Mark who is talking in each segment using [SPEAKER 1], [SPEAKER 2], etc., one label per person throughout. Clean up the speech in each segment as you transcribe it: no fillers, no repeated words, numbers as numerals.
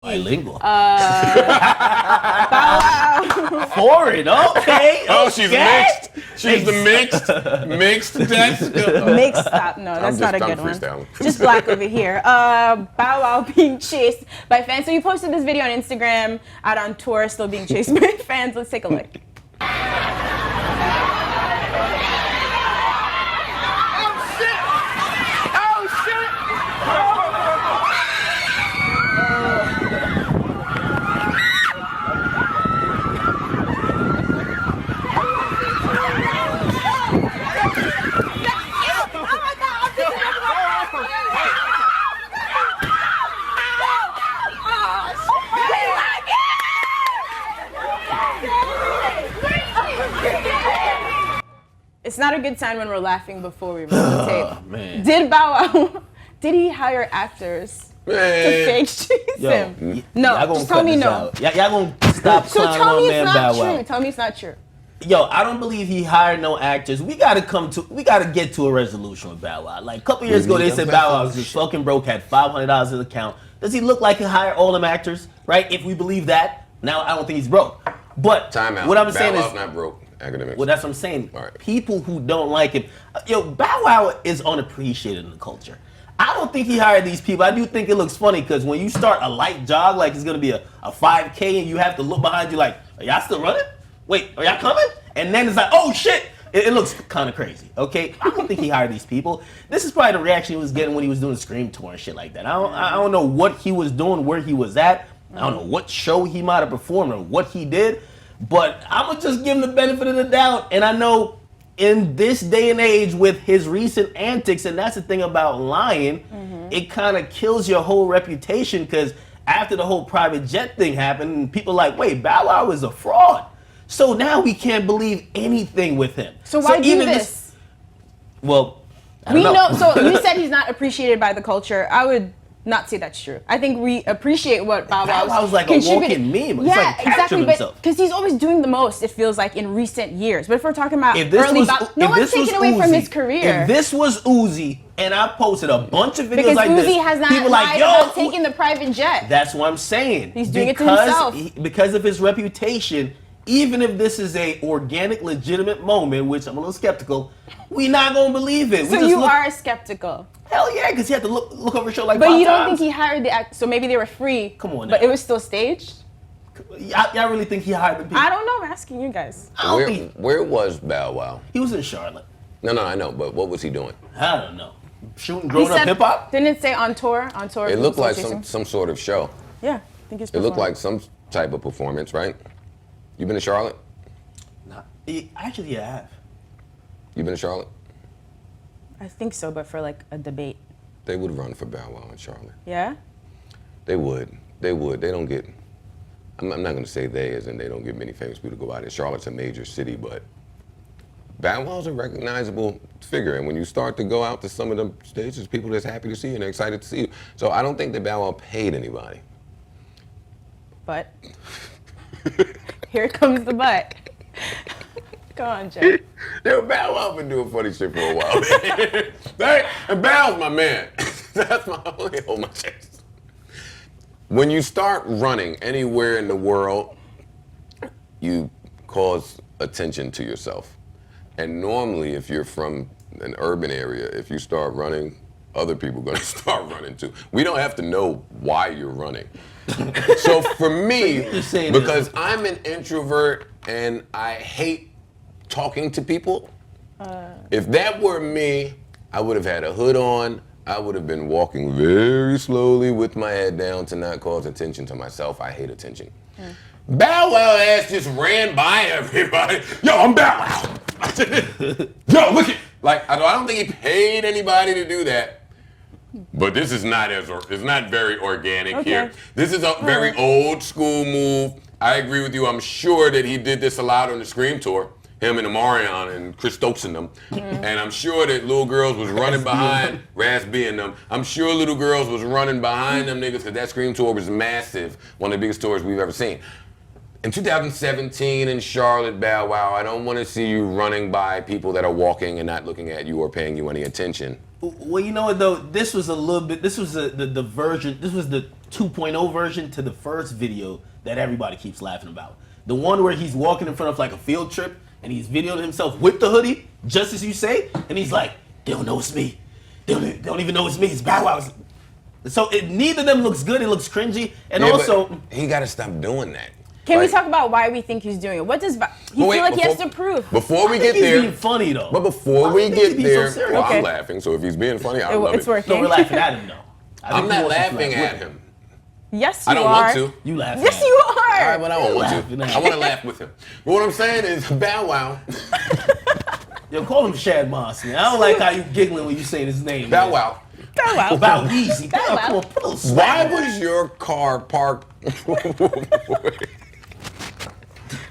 [SPEAKER 1] Bilingual.
[SPEAKER 2] Bow Wow.
[SPEAKER 1] Foreign, okay.
[SPEAKER 3] Oh, she's mixed. She's the mixed. That's good.
[SPEAKER 2] Mixed up. No, that's not a good one. Just black over here. Bow Wow being chased by fans. So you posted this video on Instagram, out on tour, still being chased by fans. Let's take a look. It's not a good sign when we're laughing before we roll the tape.
[SPEAKER 1] Man.
[SPEAKER 2] Did Bow Wow, did he hire actors to fake chase him? No, just tell me no.
[SPEAKER 1] Y'all gonna stop clowning on man Bow Wow.
[SPEAKER 2] Tell me it's not true.
[SPEAKER 1] Yo, I don't believe he hired no actors. We gotta get to a resolution with Bow Wow. Like a couple years ago, they said Bow Wow was just fucking broke, had $500 in the account. Does he look like he hired all them actors? Right? If we believe that, now I don't think he's broke. But what I'm saying is,
[SPEAKER 3] not broke. Akademiks.
[SPEAKER 1] Well, that's what I'm saying.
[SPEAKER 3] Right.
[SPEAKER 1] People who don't like him, Bow Wow is unappreciated in the culture. I don't think he hired these people. I do think it looks funny because when you start a light jog, like it's gonna be a 5K, and you have to look behind you like, are y'all still running? Wait, are y'all coming? And then it's like, oh shit! It looks kind of crazy. Okay, I don't think he hired these people. This is probably the reaction he was getting when he was doing Scream tour and shit like that. I don't know what he was doing, where he was at. I don't know what show he might have performed or what he did. But I'm going to just give him the benefit of the doubt. And I know in this day and age with his recent antics, and that's the thing about lying, it kind of kills your whole reputation because after the whole private jet thing happened, people are like, wait, Bow Wow is a fraud. So now we can't believe anything with him.
[SPEAKER 2] So why do this?
[SPEAKER 1] Well, I
[SPEAKER 2] don't
[SPEAKER 1] know.
[SPEAKER 2] So you said he's not appreciated by the culture. I would not say that's true. I think we appreciate what Bow Wow
[SPEAKER 1] was like a walking meme.
[SPEAKER 2] Yeah, like exactly. But because he's always doing the most, it feels like in recent years. But if we're talking about early no one's taking away from his career.
[SPEAKER 1] If this was Uzi and I posted a bunch of videos
[SPEAKER 2] because
[SPEAKER 1] like
[SPEAKER 2] Uzi
[SPEAKER 1] this,
[SPEAKER 2] has not
[SPEAKER 1] people
[SPEAKER 2] lied
[SPEAKER 1] like, yo,
[SPEAKER 2] about taking the private jet.
[SPEAKER 1] That's what I'm saying.
[SPEAKER 2] He's doing it to himself.
[SPEAKER 1] Because of his reputation. Even if this is a organic, legitimate moment, which I'm a little skeptical, we not gonna believe it.
[SPEAKER 2] So you are skeptical?
[SPEAKER 1] Hell yeah, because he had to look over a show like.
[SPEAKER 2] But
[SPEAKER 1] 5
[SPEAKER 2] you don't
[SPEAKER 1] times.
[SPEAKER 2] think he hired the act? So maybe they were free.
[SPEAKER 1] Come on,
[SPEAKER 2] but it was still staged.
[SPEAKER 1] Y'all really think he hired the people?
[SPEAKER 2] I don't know. I'm asking you guys.
[SPEAKER 3] Where was Bow Wow?
[SPEAKER 1] He was in Charlotte.
[SPEAKER 3] No, I know, but what was he doing?
[SPEAKER 1] I don't know. Shooting grown up hip hop.
[SPEAKER 2] Didn't it say on tour? On tour.
[SPEAKER 3] It looked like some sort of show.
[SPEAKER 2] Yeah, I think it's.
[SPEAKER 3] It looked like some type of performance, right? You been to Charlotte?
[SPEAKER 1] Actually, I have.
[SPEAKER 3] You been to Charlotte?
[SPEAKER 2] I think so, but for like a debate.
[SPEAKER 3] They would run for Bow Wow in Charlotte.
[SPEAKER 2] Yeah?
[SPEAKER 3] They would. They don't get, I'm not going to say they as in they don't get many famous people to go out there. Charlotte's a major city, but Bow Wow's a recognizable figure. And when you start to go out to some of the stages, people are just happy to see you and they're excited to see you. So I don't think that Bow Wow paid anybody.
[SPEAKER 2] But here comes the but. Go on, Jay.
[SPEAKER 3] Bow Wow been doing funny shit for a while. And Bow's my man. That's my only hold my chest. When you start running anywhere in the world, you cause attention to yourself. And normally, if you're from an urban area, if you start running, other people are going to start running too. We don't have to know why you're running. So for me, because I'm an introvert and I hate talking to people, if that were me, I would have had a hood on. I would have been walking very slowly with my head down to not cause attention to myself. I hate attention. Bow Wow ass just ran by everybody. Yo, I'm Bow Wow. Yo, look at, like, I don't think he paid anybody to do that. But this is not it's not very organic here. This is a very old school move. I agree with you. I'm sure that he did this a lot on the Scream tour. Him and Amarion and Chris Stokes and them. And I'm sure that little girls was running behind Raz B and them. I'm sure little girls was running behind them niggas because that Scream tour was massive. One of the biggest tours we've ever seen. In 2017 in Charlotte, Bow Wow, I don't want to see you running by people that are walking and not looking at you or paying you any attention.
[SPEAKER 1] Well, you know what though? This was a little bit. This was the version. This was the 2.0 version to the first video that everybody keeps laughing about. The one where he's walking in front of like a field trip and he's videoing himself with the hoodie, just as you say, and he's like, "They don't know it's me. They don't even know it's me. It's Bow Wow." So neither of them looks good. It looks cringy, and also
[SPEAKER 3] he got to stop doing that.
[SPEAKER 2] Can we talk about why we think he's doing it? What does he feel like he has to prove?
[SPEAKER 3] Before we get
[SPEAKER 1] he's
[SPEAKER 3] there,
[SPEAKER 1] being funny though.
[SPEAKER 3] But before we get there,
[SPEAKER 1] so
[SPEAKER 3] well, I'm laughing. So if he's being funny, I love it.
[SPEAKER 2] It's working.
[SPEAKER 1] No, we're laughing at him though.
[SPEAKER 3] I'm not laughing at him.
[SPEAKER 2] Yes, you are.
[SPEAKER 3] I don't want to.
[SPEAKER 1] You laughing?
[SPEAKER 2] Yes, you are.
[SPEAKER 3] All right, but I don't want to. I want to laugh with him. But what I'm saying is, Bow Wow.
[SPEAKER 1] Yo, call him Shad Moss, man. I don't like how you giggling when you say his name.
[SPEAKER 3] Bow Wow.
[SPEAKER 2] Bow Wow.
[SPEAKER 1] Bow Easy.
[SPEAKER 2] Bow Wow.
[SPEAKER 1] Come on, put a little
[SPEAKER 3] Why
[SPEAKER 1] swag on
[SPEAKER 3] was your car parked?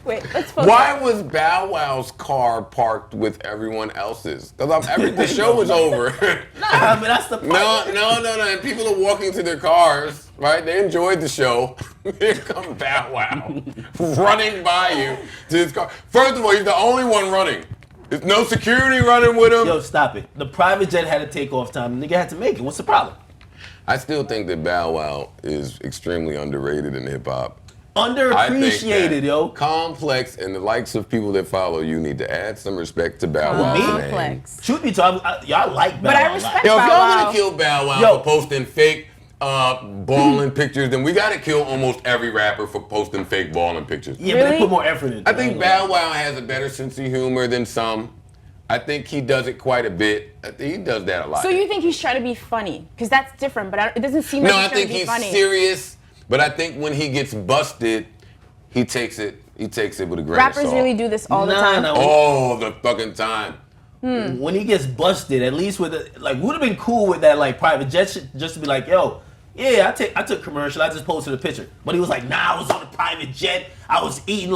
[SPEAKER 2] Wait, let's focus.
[SPEAKER 3] Why was Bow Wow's car parked with everyone else's? Because the show was over.
[SPEAKER 1] Nah, but that's the point.
[SPEAKER 3] No. And people are walking to their cars, right? They enjoyed the show. Here come Bow Wow running by you to his car. First of all, he's the only one running. There's no security running with him.
[SPEAKER 1] Yo, stop it. The private jet had a takeoff time. The nigga had to make it. What's the problem?
[SPEAKER 3] I still think that Bow Wow is extremely underrated in hip hop.
[SPEAKER 1] Underappreciated, yo.
[SPEAKER 3] Complex and the likes of people that follow you need to add some respect to Bow Wow.
[SPEAKER 2] Complex.
[SPEAKER 1] Truth be told, y'all like Bow Wow.
[SPEAKER 2] But I respect
[SPEAKER 3] Yo, if
[SPEAKER 2] Bow
[SPEAKER 3] y'all
[SPEAKER 2] Wow.
[SPEAKER 3] gonna kill Bow Wow for posting fake balling pictures, then we gotta kill almost every rapper for posting fake balling pictures.
[SPEAKER 1] Yeah, but they put more effort into it.
[SPEAKER 3] I think Bow Wow has a better sense of humor than some. I think he does it quite a bit. I think he does that a lot.
[SPEAKER 2] So you think he's trying to be funny? Because that's different, but it doesn't seem like he's trying to be funny.
[SPEAKER 3] No, I think he's serious, but I think when he gets busted, he takes it with a grain of salt.
[SPEAKER 2] Rappers really do this all the time.
[SPEAKER 3] All the fucking time.
[SPEAKER 1] When he gets busted, at least with would have been cool with that private jet shit, just to be like, yo, yeah, I took commercial, I just posted a picture. But he was like, nah, I was on a private jet, I was eating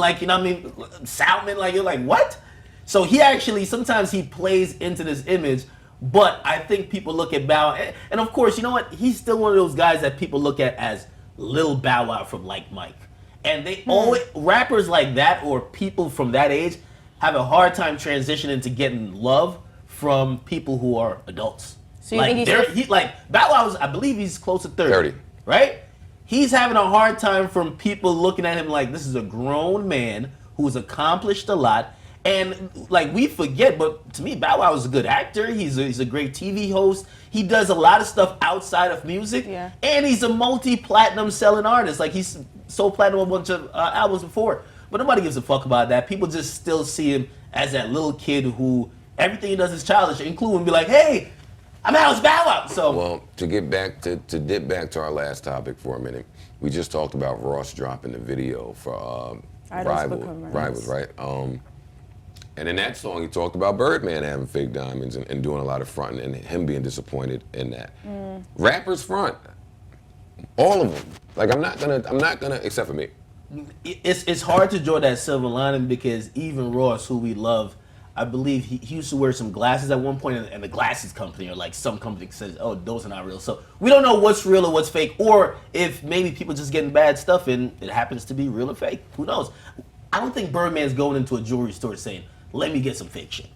[SPEAKER 1] salmon, you're like, what? So he actually, sometimes he plays into this image, but I think people look at Bow, and of course, you know what? He's still one of those guys that people look at as Lil Bow Wow from Like Mike. And they always, rappers like that or people from that age have a hard time transitioning to getting love from people who are adults.
[SPEAKER 2] So you think
[SPEAKER 1] he's Bow Wow, I believe he's close to 30. Right? He's having a hard time from people looking at him like this is a grown man who's accomplished a lot. And we forget, but to me, Bow Wow is a good actor. He's a great TV host. He does a lot of stuff outside of music.
[SPEAKER 2] Yeah.
[SPEAKER 1] And he's a multi-platinum selling artist. He's sold platinum a bunch of albums before. But nobody gives a fuck about that. People just still see him as that little kid who everything he does is childish, including be like, hey, I'm out, it's Bow Wow. So
[SPEAKER 3] well, to dip back to our last topic for a minute, we just talked about Ross dropping the video for Rivals, right? And in that song, he talked about Birdman having fake diamonds and doing a lot of fronting and him being disappointed in that. Rappers front, all of them. I'm not gonna, except for me.
[SPEAKER 1] It's hard to draw that silver lining because even Ross, who we love, I believe he used to wear some glasses at one point, and the glasses company or some company says, oh, those are not real. So we don't know what's real or what's fake, or if maybe people just getting bad stuff and it happens to be real or fake. Who knows? I don't think Birdman's going into a jewelry store saying, let me get some fake shit.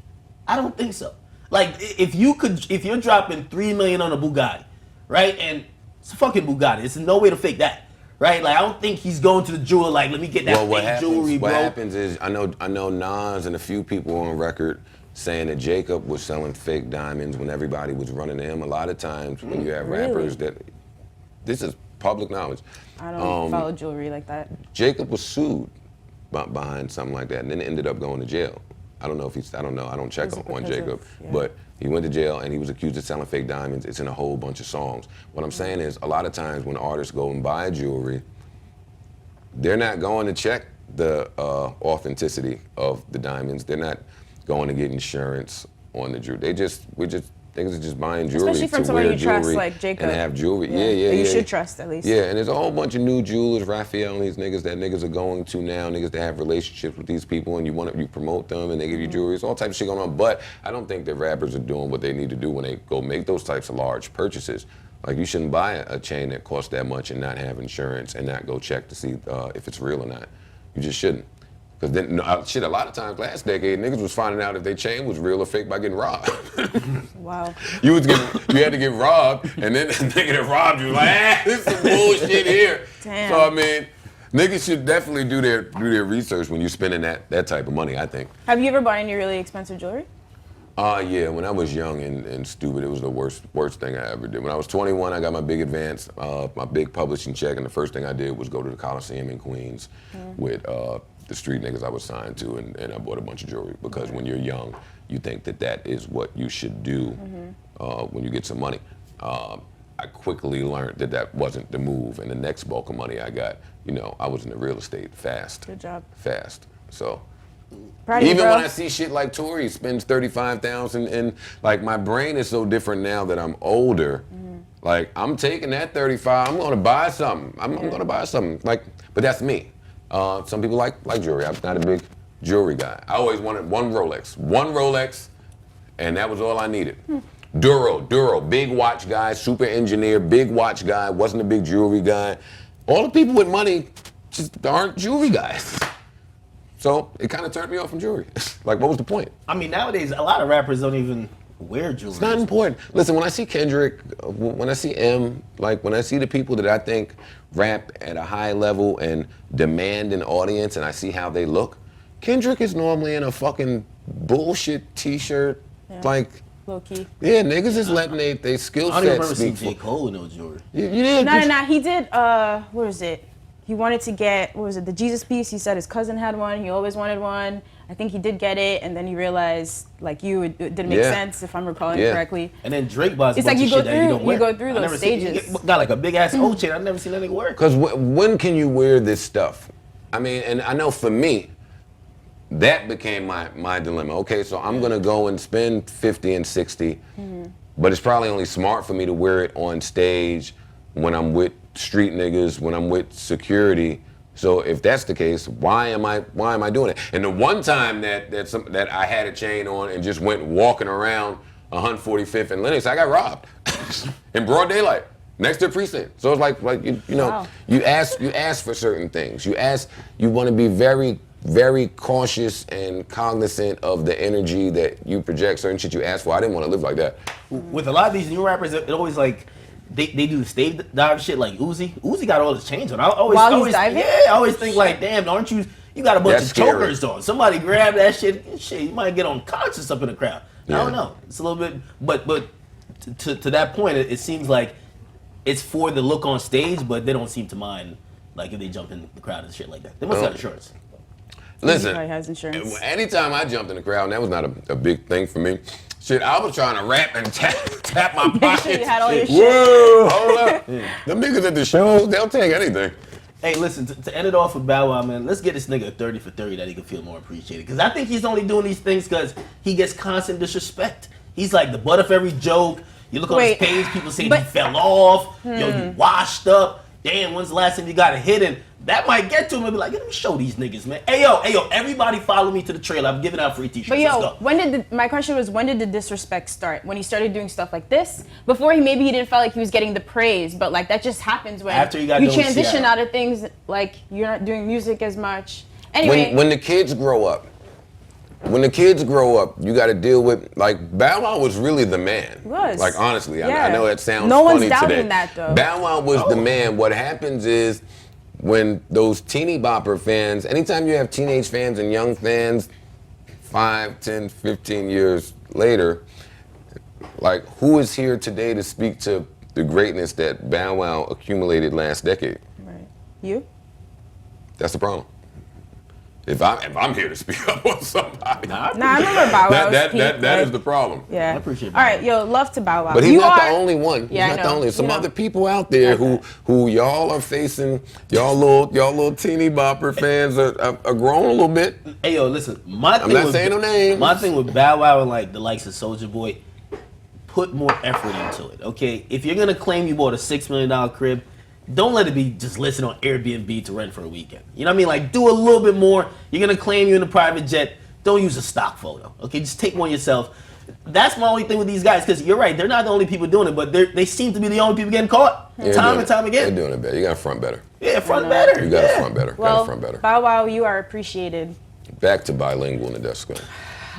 [SPEAKER 1] I don't think so. If you're dropping $3 million on a Bugatti, right? And it's a fucking Bugatti. There's no way to fake that, right? I don't think he's going to the jeweler let me get that fake jewelry, bro.
[SPEAKER 3] What happens is, I know Nas and a few people on record saying that Jacob was selling fake diamonds when everybody was running to him. A lot of times when you have rappers this is public knowledge.
[SPEAKER 2] I don't follow jewelry like that.
[SPEAKER 3] Jacob was sued behind something like that and then ended up going to jail. I don't know. I don't check on Jacob, but he went to jail and he was accused of selling fake diamonds. It's in a whole bunch of songs. What I'm saying is, a lot of times when artists go and buy jewelry, they're not going to check the authenticity of the diamonds. They're not going to get insurance on the jewelry. Niggas are just buying jewelry
[SPEAKER 2] especially from
[SPEAKER 3] to
[SPEAKER 2] someone
[SPEAKER 3] wear
[SPEAKER 2] you
[SPEAKER 3] jewelry
[SPEAKER 2] trust, like Jacob.
[SPEAKER 3] and have jewelry.
[SPEAKER 2] Yeah, you should trust at least.
[SPEAKER 3] Yeah, and there's a whole bunch of new jewelers, Raphael and these niggas that niggas are going to now, niggas that have relationships with these people and you promote them and they give you jewelry. It's all types of shit going on. But I don't think that rappers are doing what they need to do when they go make those types of large purchases. You shouldn't buy a chain that costs that much and not have insurance and not go check to see if it's real or not. You just shouldn't. Because then, shit, a lot of times last decade, niggas was finding out if their chain was real or fake by getting robbed.
[SPEAKER 2] Wow.
[SPEAKER 3] You had to get robbed, and then the nigga that robbed you was like, this is some bullshit here.
[SPEAKER 2] Damn.
[SPEAKER 3] So I mean, niggas should definitely do their research when you're spending that type of money, I think.
[SPEAKER 2] Have you ever bought any really expensive jewelry?
[SPEAKER 3] Yeah, when I was young and stupid, it was the worst thing I ever did. When I was 21, I got my big advance, my big publishing check, and the first thing I did was go to the Coliseum in Queens with the street niggas I was signed to, and I bought a bunch of jewelry, because when you're young, you think that is what you should do when you get some money. I quickly learned that wasn't the move, and the next bulk of money I got, I was in the real estate fast.
[SPEAKER 2] Good job.
[SPEAKER 3] Fast. So.
[SPEAKER 2] Proud of you,
[SPEAKER 3] Even
[SPEAKER 2] bro.
[SPEAKER 3] when I see shit like Tory spends $35,000, and like my brain is so different now that I'm older. Like I'm taking that 35, I'm gonna buy something. I'm gonna buy something. Like, but that's me. Some people like jewelry. I'm not a big jewelry guy. I always wanted one Rolex, and that was all I needed. Duro, big watch guy, super engineer, big watch guy, wasn't a big jewelry guy. All the people with money just aren't jewelry guys. So it kind of turned me off from jewelry. Like, what was the point?
[SPEAKER 1] I mean, nowadays, a lot of rappers don't even wear jewelry.
[SPEAKER 3] It's not important. Listen, when I see Kendrick, when I see M, like when I see the people that I think rap at a high level and demand an audience, and I see how they look, Kendrick is normally in a fucking bullshit t-shirt, like...
[SPEAKER 2] Low key.
[SPEAKER 3] Yeah, niggas is letting they skill
[SPEAKER 1] I don't even
[SPEAKER 3] sets
[SPEAKER 1] remember
[SPEAKER 3] speak
[SPEAKER 1] seeing J.
[SPEAKER 3] for...
[SPEAKER 1] Cole with no jewelry.
[SPEAKER 3] You did?
[SPEAKER 2] No. He did, what was it? He wanted to get, what was it, the Bejesus Piece. He said his cousin had one. He always wanted one. I think he did get it, and then he realized, like it didn't make sense, if I'm recalling correctly.
[SPEAKER 1] And then Drake buys a
[SPEAKER 2] It's
[SPEAKER 1] bunch
[SPEAKER 2] like
[SPEAKER 1] of shit that you don't wear.
[SPEAKER 2] you go through those stages.
[SPEAKER 1] Got like a big ass O chain. I've never seen that nigga wear.
[SPEAKER 3] Because when can you wear this stuff? I mean, and I know for me, that became my dilemma. Okay, so I'm gonna go and spend 50 and 60, but it's probably only smart for me to wear it on stage when I'm with street niggas, when I'm with security. So if that's the case, why am I doing it? And the one time that I had a chain on and just went walking around 145th and Lenox, I got robbed in broad daylight next to the precinct. So it's like
[SPEAKER 2] Wow.
[SPEAKER 3] you ask for certain things. You want to be very, very cautious and cognizant of the energy that you project. Certain shit you ask for. I didn't want to live like that.
[SPEAKER 1] With a lot of these new rappers, it always like they do the stage dive shit like Uzi. Uzi got all his chains on.
[SPEAKER 2] While he's diving?
[SPEAKER 1] Yeah, I always think like, damn, aren't you got a bunch
[SPEAKER 3] That's
[SPEAKER 1] of chokers on. Somebody grab that shit, you might get unconscious up in the crowd.
[SPEAKER 3] Yeah.
[SPEAKER 1] I don't know. It's a little bit, but to that point, it seems like it's for the look on stage, but they don't seem to mind like if they jump in the crowd and shit like that. They must have insurance.
[SPEAKER 3] Listen,
[SPEAKER 2] probably has insurance.
[SPEAKER 3] anytime I jumped in the crowd, and that was not a big thing for me. Shit, I was trying to rap and tap my pockets.
[SPEAKER 2] You had all your shit.
[SPEAKER 3] Whoa, hold up. Them niggas at the shows, they'll take anything.
[SPEAKER 1] Hey, listen, to end it off with Bow Wow, man, let's get this nigga a 30 for 30 that he can feel more appreciated. Because I think he's only doing these things because he gets constant disrespect. He's like the butt of every joke. You look on his page, people say he fell off. Yo, you washed up. Damn, when's the last time you got a hit? And that might get to him and be like, let me show these niggas, man. Hey, yo, everybody follow me to the trailer. I'm giving out free t-shirts.
[SPEAKER 2] But
[SPEAKER 1] Let's go.
[SPEAKER 2] my question was, when did the disrespect start? When he started doing stuff like this? Before he didn't feel like he was getting the praise, but like that just happens when
[SPEAKER 1] After you got
[SPEAKER 2] you
[SPEAKER 1] done with
[SPEAKER 2] transition
[SPEAKER 1] Seattle.
[SPEAKER 2] out of things, like you're not doing music as much. Anyway.
[SPEAKER 3] When the kids grow up, you got to deal with, like, Bow Wow was really the man.
[SPEAKER 2] He was.
[SPEAKER 3] Like, honestly,
[SPEAKER 2] Yeah.
[SPEAKER 3] I know that sounds
[SPEAKER 2] No
[SPEAKER 3] funny
[SPEAKER 2] one's doubting
[SPEAKER 3] today.
[SPEAKER 2] that, though.
[SPEAKER 3] Bow Wow was the man. What happens is when those teeny bopper fans, anytime you have teenage fans and young fans, 5, 10, 15 years later, like, who is here today to speak to the greatness that Bow Wow accumulated last decade?
[SPEAKER 2] Right. You?
[SPEAKER 3] That's the problem. If I'm here to speak up on somebody,
[SPEAKER 2] Nah, I remember Bow Wow.
[SPEAKER 3] that is the problem.
[SPEAKER 2] Yeah.
[SPEAKER 1] I appreciate
[SPEAKER 2] All right, yo, love to Bow Wow.
[SPEAKER 3] But he's not the only one.
[SPEAKER 2] Yeah,
[SPEAKER 3] he's not the only. Some
[SPEAKER 2] You know.
[SPEAKER 3] other people out there who y'all are facing. Y'all little teeny bopper fans are growing a little bit.
[SPEAKER 1] Hey, yo, listen.
[SPEAKER 3] I'm not saying no names.
[SPEAKER 1] My thing with Bow Wow and like the likes of Soulja Boy, put more effort into it, okay? If you're gonna claim you bought a $6 million crib, don't let it be just listed on Airbnb to rent for a weekend. You know what I mean? Like, do a little bit more. You're gonna claim you're in a private jet. Don't use a stock photo, okay? Just take one yourself. That's my only thing with these guys, because you're right, they're not the only people doing it, but they seem to be the only people getting caught time and time again.
[SPEAKER 3] They're doing it better. You gotta front better.
[SPEAKER 1] Yeah, front better.
[SPEAKER 3] You gotta front better.
[SPEAKER 2] Well,
[SPEAKER 3] Front better.
[SPEAKER 2] Bow Wow, you are appreciated.
[SPEAKER 3] Back to bilingual Nadesco.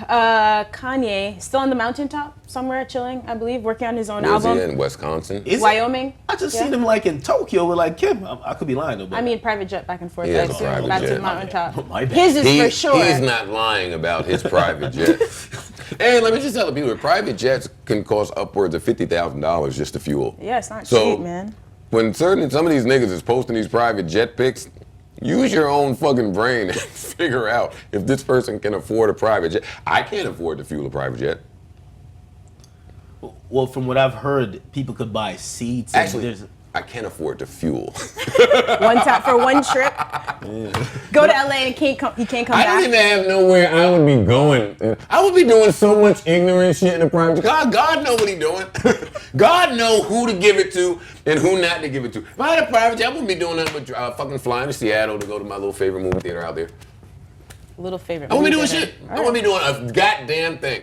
[SPEAKER 2] Kanye, still on the mountaintop somewhere, chilling, I believe, working on his own
[SPEAKER 3] Where's
[SPEAKER 2] album.
[SPEAKER 3] he in Wisconsin?
[SPEAKER 1] Is it?
[SPEAKER 2] Wyoming.
[SPEAKER 1] I just seen him like in Tokyo with like Kim. I could be lying though. But
[SPEAKER 2] I mean, private jet back and forth.
[SPEAKER 3] He
[SPEAKER 2] I
[SPEAKER 3] has a
[SPEAKER 2] assume,
[SPEAKER 3] private
[SPEAKER 2] back to
[SPEAKER 3] jet.
[SPEAKER 2] the mountaintop.
[SPEAKER 1] My bad.
[SPEAKER 2] His is for sure.
[SPEAKER 3] He's not lying about his private jet. And let me just tell the people, private jets can cost upwards of $50,000 just to fuel.
[SPEAKER 2] Yeah, it's not
[SPEAKER 3] So,
[SPEAKER 2] cheap, man.
[SPEAKER 3] When some of these niggas is posting these private jet pics, use your own fucking brain and figure out if this person can afford a private jet. I can't afford to fuel a private jet.
[SPEAKER 1] Well, from what I've heard, people could buy seats. And
[SPEAKER 3] Actually,
[SPEAKER 1] there's
[SPEAKER 3] I can't afford to fuel.
[SPEAKER 2] One time for one trip. Go to LA and he can't come
[SPEAKER 3] I
[SPEAKER 2] back.
[SPEAKER 3] don't even have nowhere I would be going. I would be doing so much ignorant shit in the private jet. God know what he doing. God know who to give it to and who not to give it to. If I had a private jet, I wouldn't be doing nothing but fucking flying to Seattle to go to my little favorite movie theater out there.
[SPEAKER 2] Little favorite.
[SPEAKER 3] I wouldn't be
[SPEAKER 2] movie
[SPEAKER 3] doing
[SPEAKER 2] theater.
[SPEAKER 3] shit. I wouldn't be doing a goddamn thing.